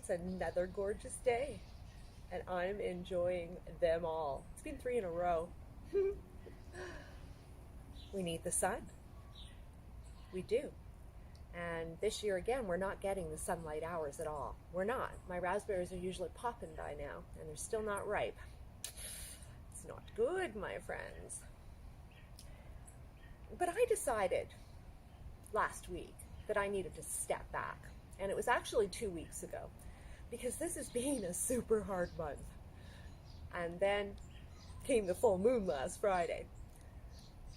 It's another gorgeous day, and I'm enjoying them all. It's been 3 in a row. We need the sun. We do. And this year again, we're not getting the sunlight hours at all. We're not. My raspberries are usually popping by now, and they're still not ripe. It's not good, my friends. But I decided last week that I needed to step back. And it was actually 2 weeks ago, because this has been a super hard month. And then came the full moon last Friday.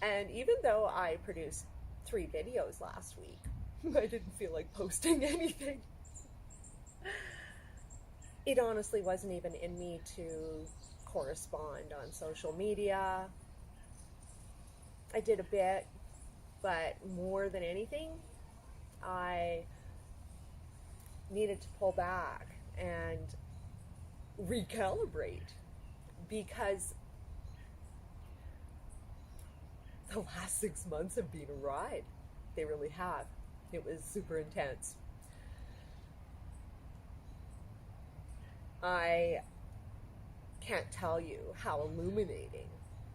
And even though I produced 3 videos last week, I didn't feel like posting anything. It honestly wasn't even in me to correspond on social media. I did a bit, but more than anything, I needed to pull back and recalibrate, because the last 6 months have been a ride. They really have. It was super intense. I can't tell you how illuminating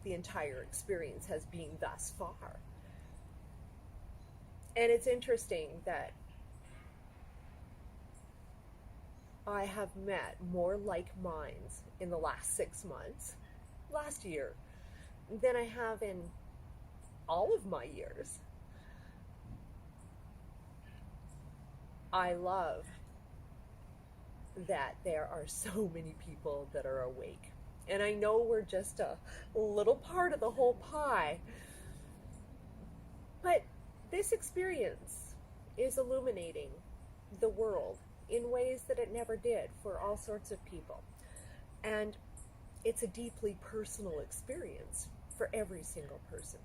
the entire experience has been thus far. And it's interesting that I have met more like minds in the last 6 months, last year, than I have in all of my years. I love that there are so many people that are awake. And I know we're just a little part of the whole pie. But this experience is illuminating the world in ways that it never did for all sorts of people. And it's a deeply personal experience for every single person.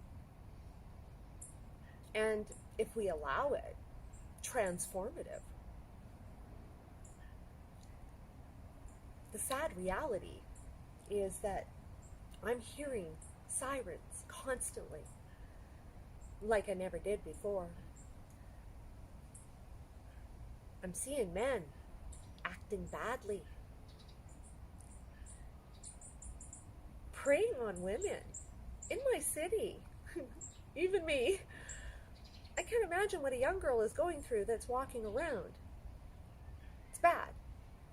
And if we allow it, transformative. The sad reality is that I'm hearing sirens constantly, like I never did before. I'm seeing men acting badly, preying on women in my city. Even me. I can't imagine what a young girl is going through that's walking around. It's bad.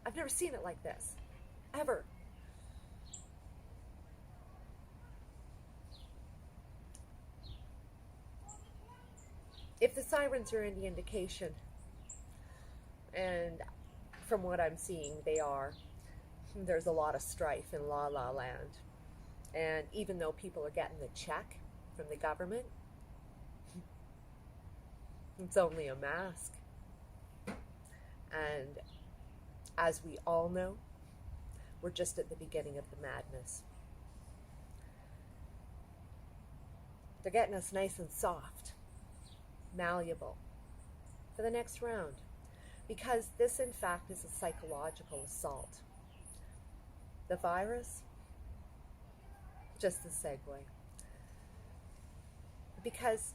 I've never seen it like this, ever. If the sirens are any indication, and from what I'm seeing they are, there's a lot of strife in La La Land. And even though people are getting the check from the government, it's only a mask. And as we all know, we're just at the beginning of the madness. They're getting us nice and soft, malleable for the next round, because this in fact is a psychological assault. The virus, just a segue, because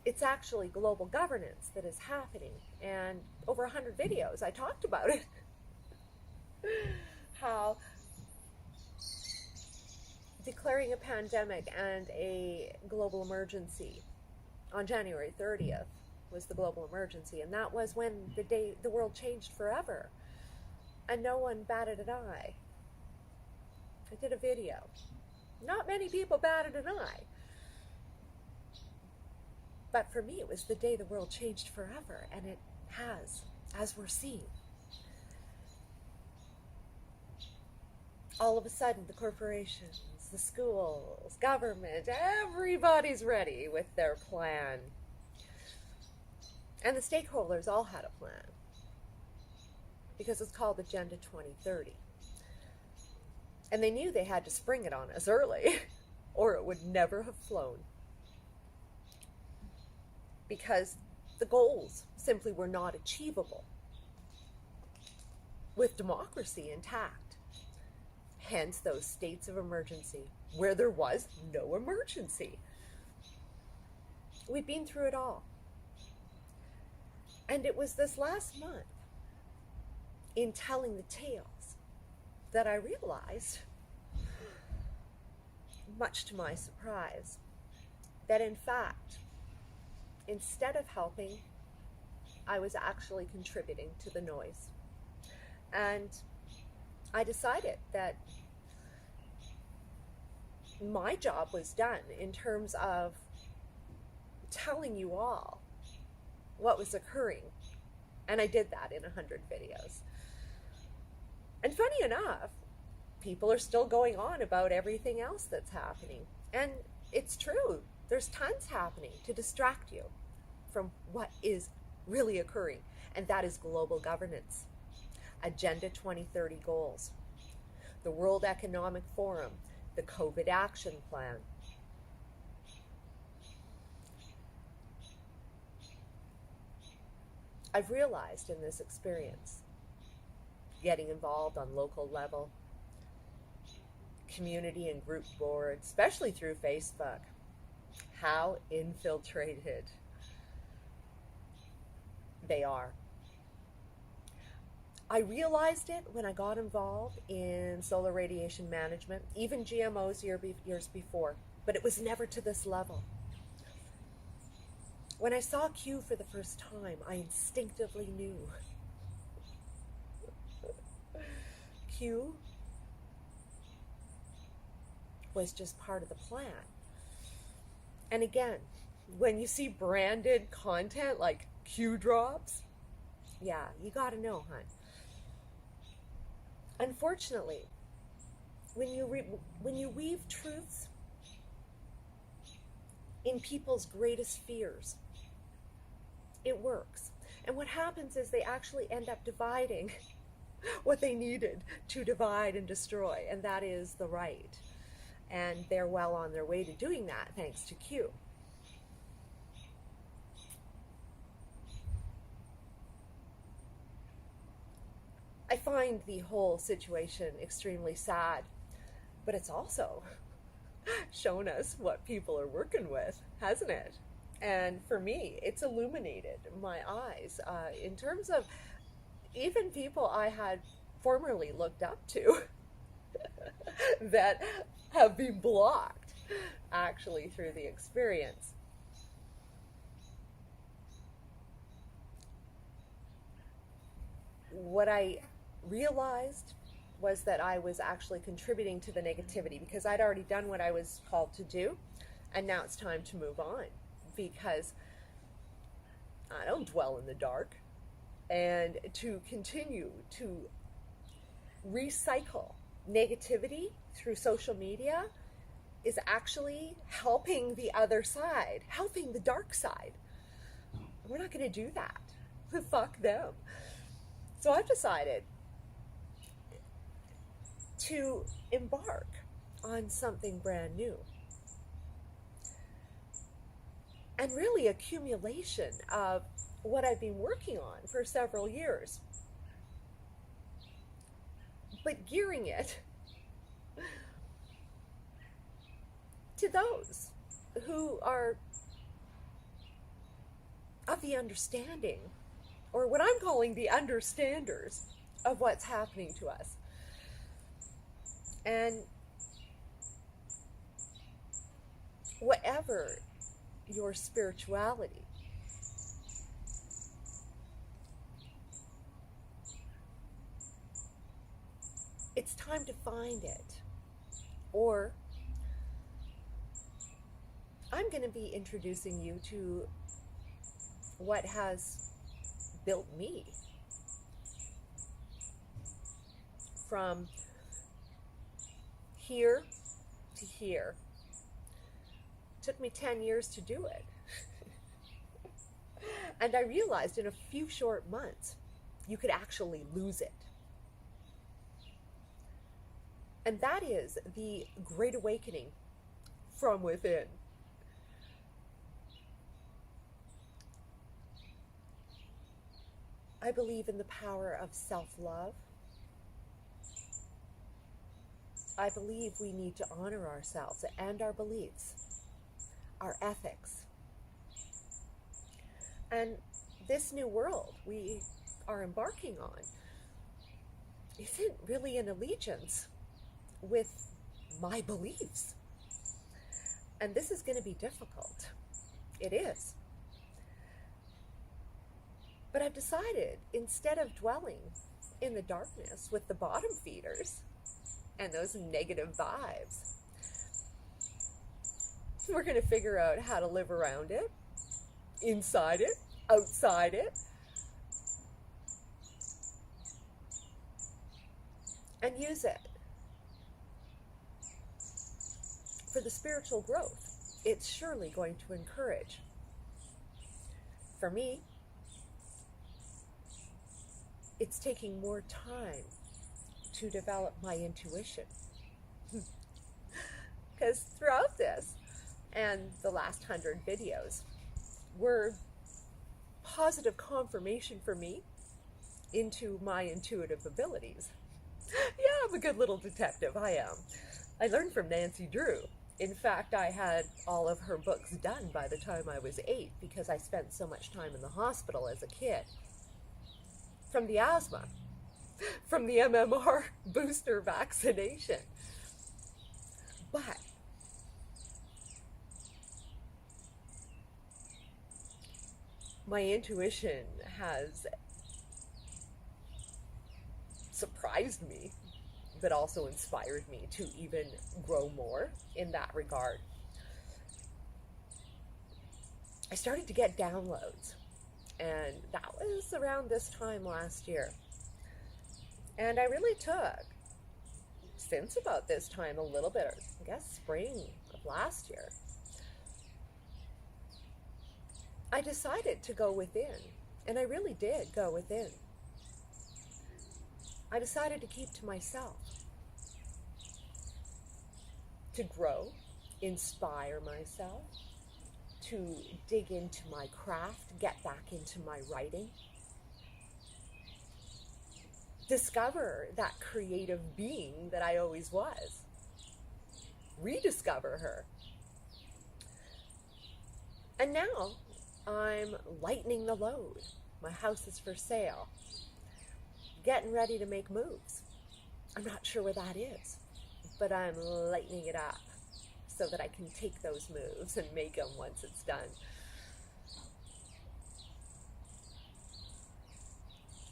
it's actually global governance that is happening. And over 100 videos I talked about it. How declaring a pandemic and a global emergency on January 30th was the global emergency, and that was when the day the world changed forever, and no one batted an eye. I did a video. Not many people batted an eye. But for me, it was the day the world changed forever, and it has, as we're seeing. All of a sudden, the corporations, the schools, government, everybody's ready with their plan. And the stakeholders all had a plan, because it's called Agenda 2030. And they knew they had to spring it on us early, or it would never have flown. Because the goals simply were not achievable with democracy intact. Hence those states of emergency where there was no emergency. We've been through it all. And it was this last month in telling the tales that I realized, much to my surprise, that in fact, instead of helping, I was actually contributing to the noise. And I decided that my job was done in terms of telling you all what was occurring. And I did that in 100 videos. And funny enough, people are still going on about everything else that's happening. And it's true. There's tons happening to distract you from what is really occurring. And that is global governance, Agenda 2030 goals, the World Economic Forum, the COVID action plan. I've realized in this experience, getting involved on local level, community and group boards, especially through Facebook, how infiltrated they are. I realized it when I got involved in solar radiation management, even GMOs years before, but it was never to this level. When I saw Q for the first time, I instinctively knew Q was just part of the plan. And again, when you see branded content like Q drops, yeah, you gotta know, hun. Unfortunately, when you weave truths in people's greatest fears, it works. And what happens is they actually end up dividing what they needed to divide and destroy, and that is the right. And they're well on their way to doing that thanks to Q. I find the whole situation extremely sad, but it's also shown us what people are working with, hasn't it? And for me, it's illuminated my eyes in terms of even people I had formerly looked up to that have been blocked actually through the experience. What I realized was that I was actually contributing to the negativity because I'd already done what I was called to do, and now it's time to move on because I don't dwell in the dark. And to continue to recycle negativity through social media is actually helping the other side, helping the dark side. We're not going to do that. Fuck them. So I've decided to embark on something brand new. And really accumulation of what I've been working on for several years. But gearing it to those who are of the understanding, or what I'm calling the understanders of what's happening to us. And whatever your spirituality, it's time to find it. Or I'm going to be introducing you to what has built me from here to here. It took me 10 years to do it. And I realized in a few short months, you could actually lose it. And that is the Great Awakening from within. I believe in the power of self-love. I believe we need to honor ourselves and our beliefs, our ethics. And this new world we are embarking on isn't really in allegiance with my beliefs. And this is going to be difficult. It is. But I've decided, instead of dwelling in the darkness with the bottom feeders and those negative vibes, we're going to figure out how to live around it, inside it, outside it, and use it for the spiritual growth it's surely going to encourage. For me, it's taking more time to develop my intuition. Because throughout this and the last 100 videos were positive confirmation for me into my intuitive abilities. Yeah, I'm a good little detective, I am. I learned from Nancy Drew. In fact, I had all of her books done by the time I was 8 because I spent so much time in the hospital as a kid. From the asthma, from the MMR booster vaccination. But my intuition has surprised me, but also inspired me to even grow more in that regard. I started to get downloads, and that was around this time last year. And I really took, since about this time, a little bit, I guess spring of last year, I decided to go within, and I really did go within. I decided to keep to myself, to grow, inspire myself, to dig into my craft, get back into my writing, discover that creative being that I always was, rediscover her. And now I'm lightening the load. My house is for sale. Getting ready to make moves. I'm not sure where that is, but I'm lightening it up so that I can take those moves and make them once it's done.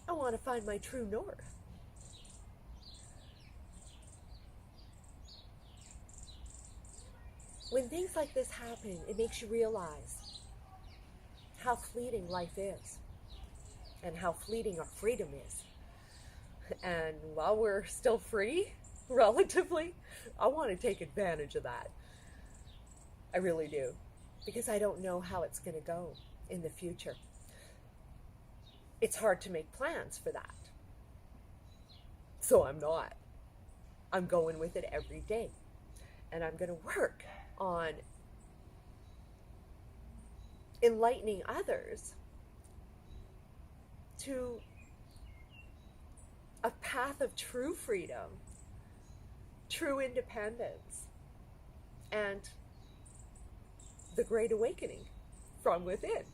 I want to find my true north. When things like this happen, it makes you realize how fleeting life is and how fleeting our freedom is. And while we're still free, relatively, I want to take advantage of that. I really do. Because I don't know how it's going to go in the future. It's hard to make plans for that. So I'm not. I'm going with it every day. And I'm going to work on enlightening others to a path of true freedom, true independence, and the great awakening from within.